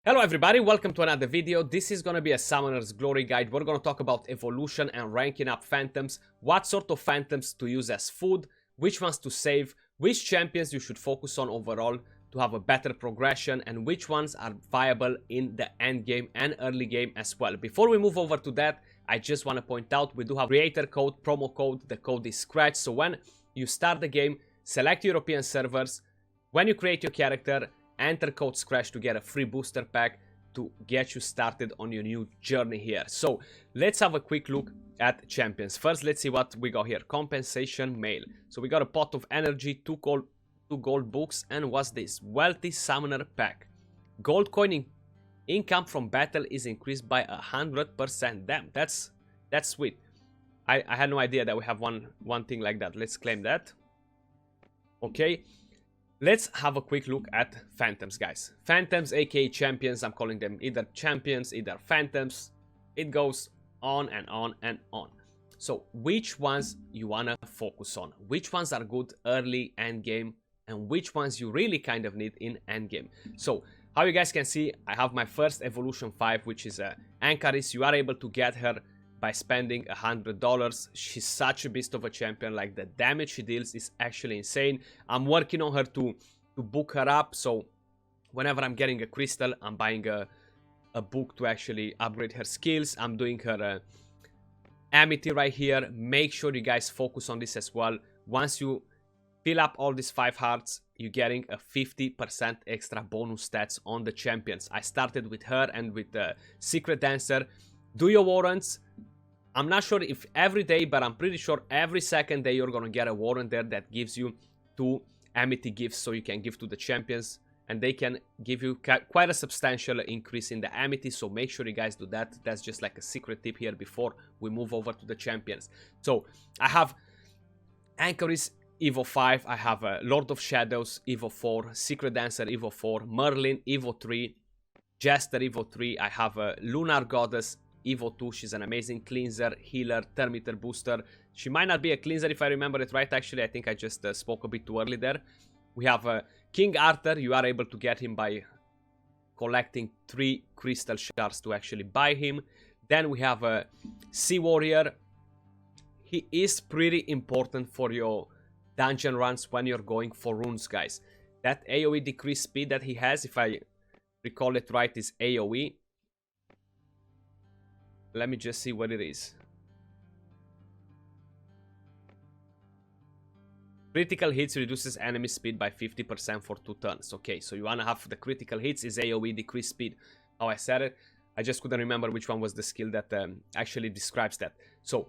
Hello everybody, welcome to another video. This is gonna be a Summoner's Glory guide. We're gonna talk about evolution and ranking up phantoms, what sort of phantoms to use as food, which ones to save, which champions you should focus on overall to have a better progression, and which ones are viable in the end game and early game as well. Before we move over to that, I just want to point out we do have creator code, promo code. The code is Skratch. So when you start the game, select European servers. When you create your character, enter code Skratch to get a free booster pack to get you started on your new journey here. So let's have a quick look at champions. First, let's see what we got here. Compensation mail. So we got a pot of energy, two gold books, and what's this? Wealthy summoner pack. Gold coin income from battle is increased by 100%. Damn, that's sweet. I had no idea that we have one thing like that. Let's claim that. Okay. Let's have a quick look at phantoms, guys. Phantoms, aka champions. I'm calling them either champions, either phantoms. It goes on and on and on. So which ones you wanna focus on? Which ones are good early end game, and which ones you really kind of need in end game? So how you guys can see, I have my first evolution 5, which is Ankaris. You are able to get her by spending $100. She's such a beast of a champion. Like, the damage she deals is actually insane. I'm working on her to book her up, so whenever I'm getting a crystal, I'm buying a book to actually upgrade her skills. I'm doing her amity right here. Make sure you guys focus on this as well. Once you fill up all these 5 hearts, you're getting a 50% extra bonus stats on the champions. I started with her and with the secret dancer. Do your warrants. I'm not sure if every day, but I'm pretty sure every second day you're gonna get a warrant there that gives you 2 amity gifts, so you can give to the champions, and they can give you quite a substantial increase in the amity. So make sure you guys do that. That's just like a secret tip here before we move over to the champions. So I have Ankaris Evo 5, I have Lord of Shadows Evo 4, Secret Dancer Evo 4, Merlin Evo 3, Jester Evo 3, I have Lunar Goddess Evo 2. She's an amazing cleanser, healer, thermometer booster. She might not be a cleanser if I remember it right. Actually, I think I just spoke a bit too early there. We have King Arthur. You are able to get him by collecting 3 crystal shards to actually buy him. Then we have a Sea Warrior. He is pretty important for your dungeon runs when you're going for runes, guys. That AoE decrease speed that he has, if I recall it right, is AoE. Let me just see what it is. Critical hits reduces enemy speed by 50% for 2 turns. Okay, so you wanna have the critical hits is AoE decrease speed. How I said it, I just couldn't remember which one was the skill that actually describes that. So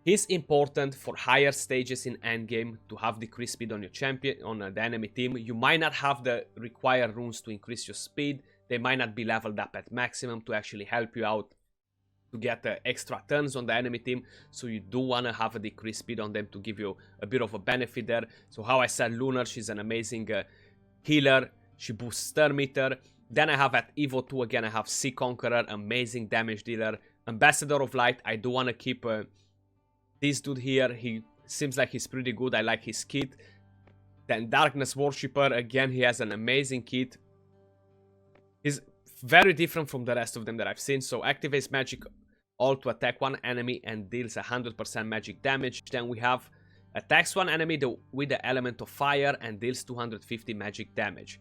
it's important for higher stages in endgame to have decreased speed on your champion, on the enemy team. You might not have the required runes to increase your speed. They might not be leveled up at maximum to actually help you out to get extra turns on the enemy team, so you do want to have a decreased speed on them to give you a bit of a benefit there. So how I said, Lunar, she's an amazing healer. She boosts stir meter. Then I have at Evo 2 again, I have Sea Conqueror, amazing damage dealer. Ambassador of Light, I do want to keep this dude here. He seems like he's pretty good. I like his kit. Then Darkness Worshipper, again, he has an amazing kit. He's very different from the rest of them that I've seen. So activates magic all to attack one enemy and deals 100% magic damage. Then we have attacks one enemy with the element of fire and deals 250 magic damage.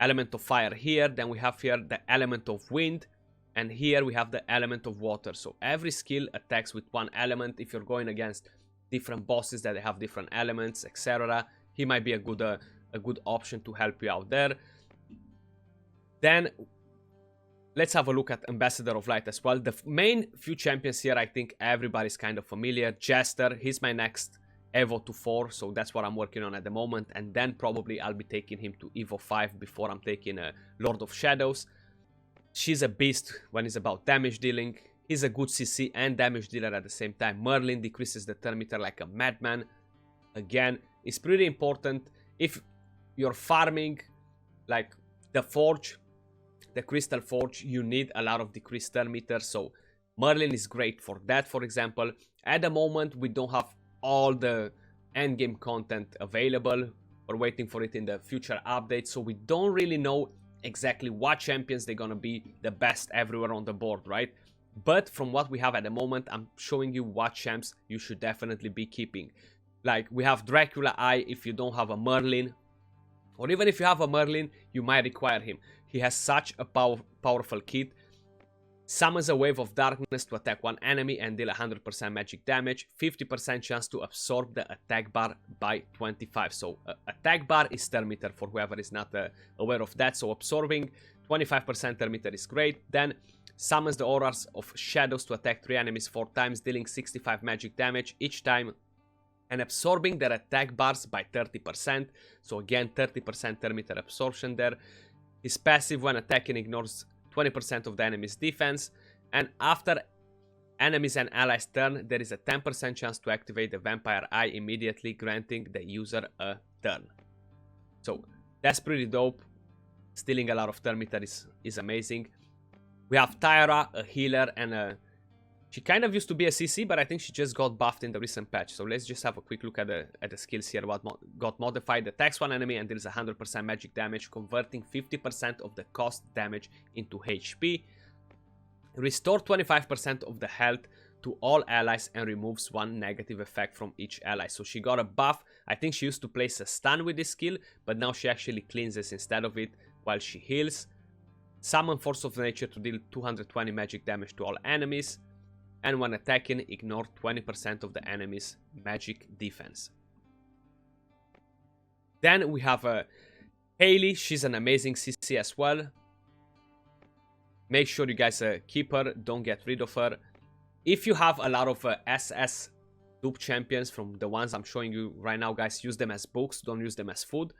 Element of fire here. Then we have here the element of wind, and here we have the element of water. So every skill attacks with one element. If you're going against different bosses that have different elements, etc., he might be a good option to help you out there. Then let's have a look at Ambassador of Light as well. The main few champions here, I think everybody's kind of familiar. Jester, he's my next Evo to 4, so that's what I'm working on at the moment. And then probably I'll be taking him to Evo 5 before I'm taking Lord of Shadows. She's a beast when it's about damage dealing. He's a good CC and damage dealer at the same time. Merlin decreases the turn meter like a madman. Again, it's pretty important if you're farming like the Forge, the Crystal Forge, you need a lot of decreased turn meter, so Merlin is great for that. For example, at the moment we don't have all the endgame content available. We're waiting for it in the future updates, so we don't really know exactly what champions they're gonna be the best everywhere on the board, right? But from what we have at the moment, I'm showing you what champs you should definitely be keeping. Like, we have Dracula Eye if you don't have a Merlin, or even if you have a Merlin, you might require him. He has such a powerful kit. Summons a wave of darkness to attack one enemy and deal 100% magic damage. 50% chance to absorb the attack bar by 25. So attack bar is turn meter for whoever is not aware of that. So absorbing 25% turn meter is great. Then summons the auras of shadows to attack 3 enemies 4 times, dealing 65 magic damage each time, and absorbing their attack bars by 30%. So again, 30% turn meter absorption there. His passive when attacking ignores 20% of the enemy's defense, and after enemies and allies turn, there is a 10% chance to activate the Vampire Eye immediately, granting the user a turn. So that's pretty dope. Stealing a lot of turn meter is amazing. We have Tyra, a healer, and she kind of used to be a CC, but I think she just got buffed in the recent patch. So let's just have a quick look at the skills here. What got modified: attacks one enemy and deals 100% magic damage, converting 50% of the cost damage into HP. Restore 25% of the health to all allies and removes one negative effect from each ally. So she got a buff. I think she used to place a stun with this skill, but now she actually cleanses instead of it while she heals. Summon Force of Nature to deal 220 magic damage to all enemies. And when attacking, ignore 20% of the enemy's magic defense. Then we have Hayley. She's an amazing CC as well. Make sure you guys keep her, don't get rid of her. If you have a lot of SS dupe champions from the ones I'm showing you right now, guys, use them as books, don't use them as food.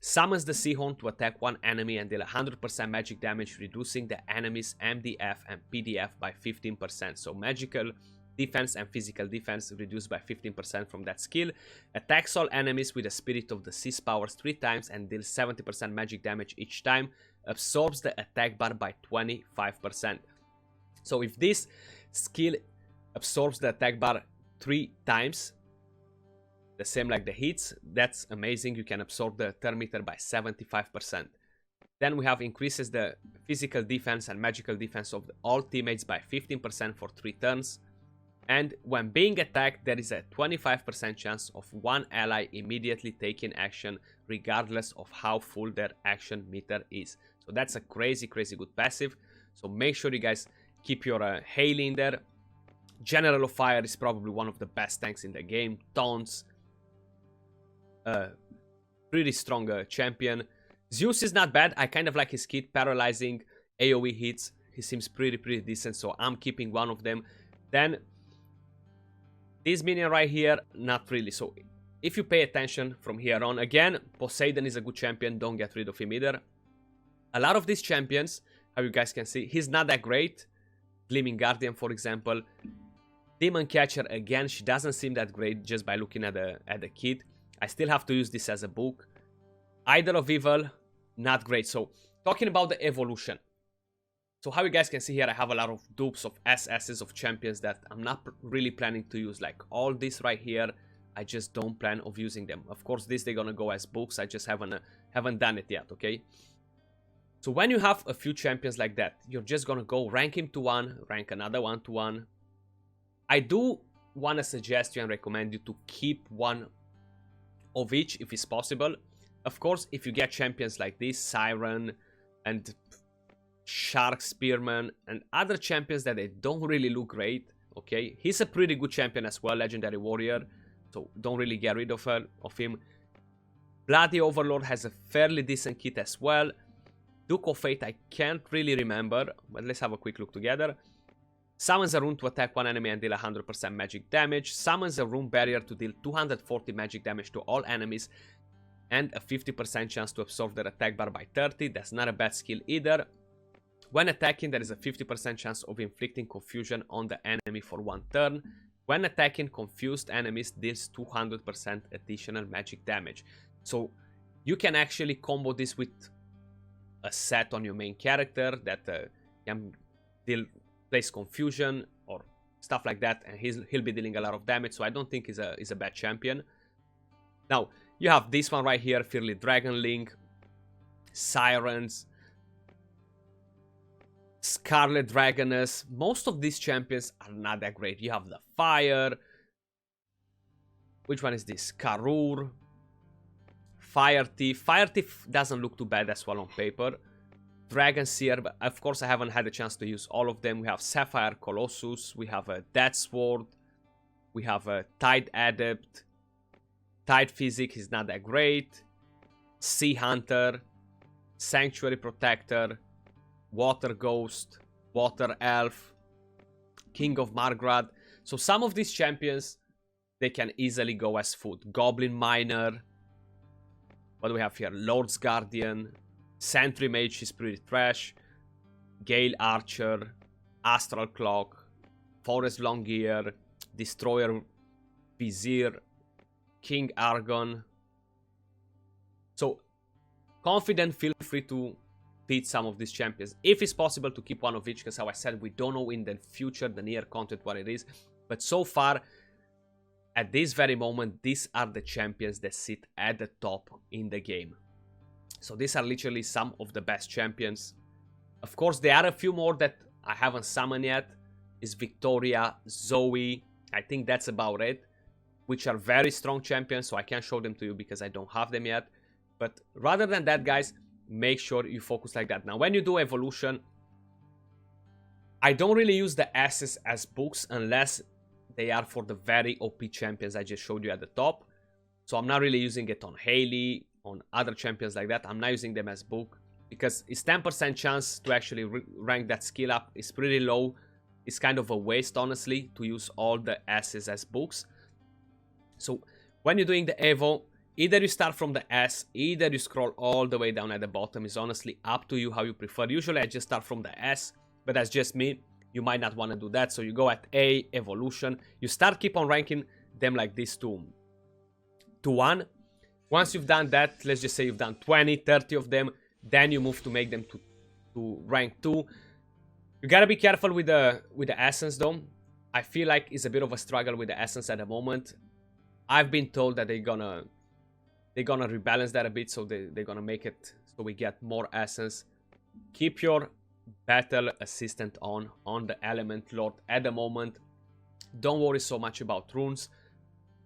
Summons the Seahorn to attack one enemy and deal 100% magic damage, reducing the enemy's MDF and PDF by 15%. So magical defense and physical defense reduced by 15% from that skill. Attacks all enemies with the Spirit of the Sea's powers 3 times and deals 70% magic damage each time. Absorbs the attack bar by 25%. So if this skill absorbs the attack bar 3 times, the same like the hits, that's amazing. You can absorb the turn meter by 75%. Then we have increases the physical defense and magical defense of all teammates by 15% for 3 turns. And when being attacked, there is a 25% chance of one ally immediately taking action regardless of how full their action meter is. So that's a crazy good passive. So make sure you guys keep your Hayley in there. General of Fire is probably one of the best tanks in the game. Taunts. Pretty strong champion. Zeus is not bad. I kind of like his kit. Paralyzing, AoE hits. He seems pretty decent, so I'm keeping one of them. Then this minion right here, not really. So if you pay attention from here on, again, Poseidon is a good champion. Don't get rid of him either. A lot of these champions, how you guys can see, he's not that great. Gleaming Guardian, for example. Demon Catcher, again, she doesn't seem that great just by looking at the kit. I still have to use this as a book. Idol of Evil, not great. So, talking about the evolution. So, how you guys can see here, I have a lot of dupes of SSs of champions that I'm not really planning to use. Like, all this right here, I just don't plan of using them. Of course, this they're gonna go as books. I just haven't done it yet, okay? So, when you have a few champions like that, you're just gonna go rank him to 1, rank another one to 1. I do want to suggest you and recommend you to keep one of each if it's possible. Of course, if you get champions like this, Siren and Shark Spearman and other champions that they don't really look great, okay? He's a pretty good champion as well, Legendary Warrior, so don't really get rid of him. Bloody Overlord has a fairly decent kit as well. Duke of Fate, I can't really remember, but let's have a quick look together. Summons a rune to attack one enemy and deal 100% magic damage. Summons a rune barrier to deal 240 magic damage to all enemies and a 50% chance to absorb their attack bar by 30. That's not a bad skill either. When attacking, there is a 50% chance of inflicting confusion on the enemy for 1 turn. When attacking, confused enemies deals 200% additional magic damage. So you can actually combo this with a set on your main character that can place confusion or stuff like that, and he'll be dealing a lot of damage. So I don't think he's a bad champion. Now you have this one right here, Fearly Dragonling, Sirens. Scarlet Dragoness. Most of these champions are not that great. You have the Fire. Which one is this? Karur. Fire Thief. Fire Thief doesn't look too bad as well on paper. Dragon Seer, but of course I haven't had a chance to use all of them. We have Sapphire Colossus. We have a Death Sword. We have a Tide Adept. Tide Physic is not that great. Sea Hunter. Sanctuary Protector. Water Ghost. Water Elf. King of Margrad. So some of these champions, they can easily go as food. Goblin Miner. What do we have here? Lord's Guardian. Sentry Mage is pretty trash. Gale Archer. Astral Clock. Forest Longear. Destroyer Vizier. King Argon. So, confident, feel free to beat some of these champions. If it's possible to keep one of each, because how I said, we don't know in the future, the near content, what it is. But so far, at this very moment, these are the champions that sit at the top in the game. So these are literally some of the best champions. Of course, there are a few more that I haven't summoned yet. Is Victoria, Zoe. I think that's about it. Which are very strong champions, so I can't show them to you because I don't have them yet. But rather than that, guys, make sure you focus like that. Now, when you do evolution, I don't really use the S's as books unless they are for the very OP champions I just showed you at the top. So I'm not really using it on Haley, on other champions like that. I'm not using them as book because it's 10% chance to actually rank that skill up. It's pretty low. It's kind of a waste, honestly, to use all the S's as books. So when you're doing the Evo, either you start from the S, either you scroll all the way down at the bottom. It's honestly up to you how you prefer. Usually I just start from the S, but that's just me. You might not want to do that. So you go at A, Evolution. You keep on ranking them like this to 1. Once you've done that, let's just say you've done 20, 30 of them, then you move to make them to rank 2. You gotta be careful with the Essence though. I feel like it's a bit of a struggle with the Essence at the moment. I've been told that they're gonna rebalance that a bit, so they're gonna make it so we get more Essence. Keep your Battle Assistant on the Element Lord at the moment. Don't worry so much about runes.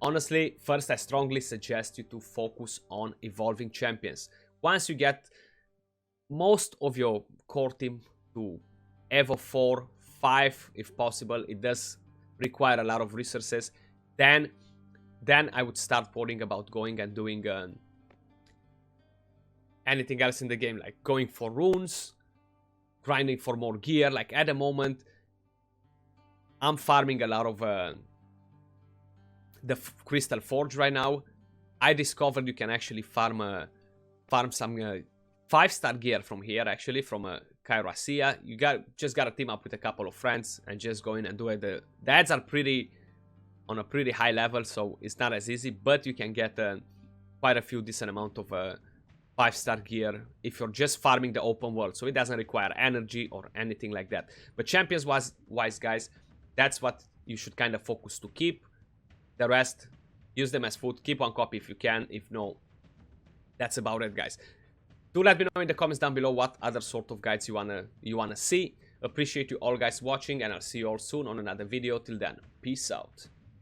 Honestly, first I strongly suggest you to focus on evolving champions. Once you get most of your core team to Evo 4, 5 if possible, it does require a lot of resources, then I would start worrying about going and doing anything else in the game, like going for runes, grinding for more gear. Like at the moment, I'm farming a lot of the Crystal Forge right now. I discovered you can actually farm some 5-star gear from here, actually, from Kairasia. You just gotta team up with a couple of friends and just go in and do it. The ads are on a pretty high level, so it's not as easy, but you can get quite a few decent amount of 5-star gear if you're just farming the open world, so it doesn't require energy or anything like that. But champions wise, guys, that's what you should kind of focus to keep. The rest, use them as food. Keep one copy if you can. If no, that's about it, guys. Do let me know in the comments down below what other sort of guides you wanna see. Appreciate you all guys watching, and I'll see you all soon on another video. Till then, peace out.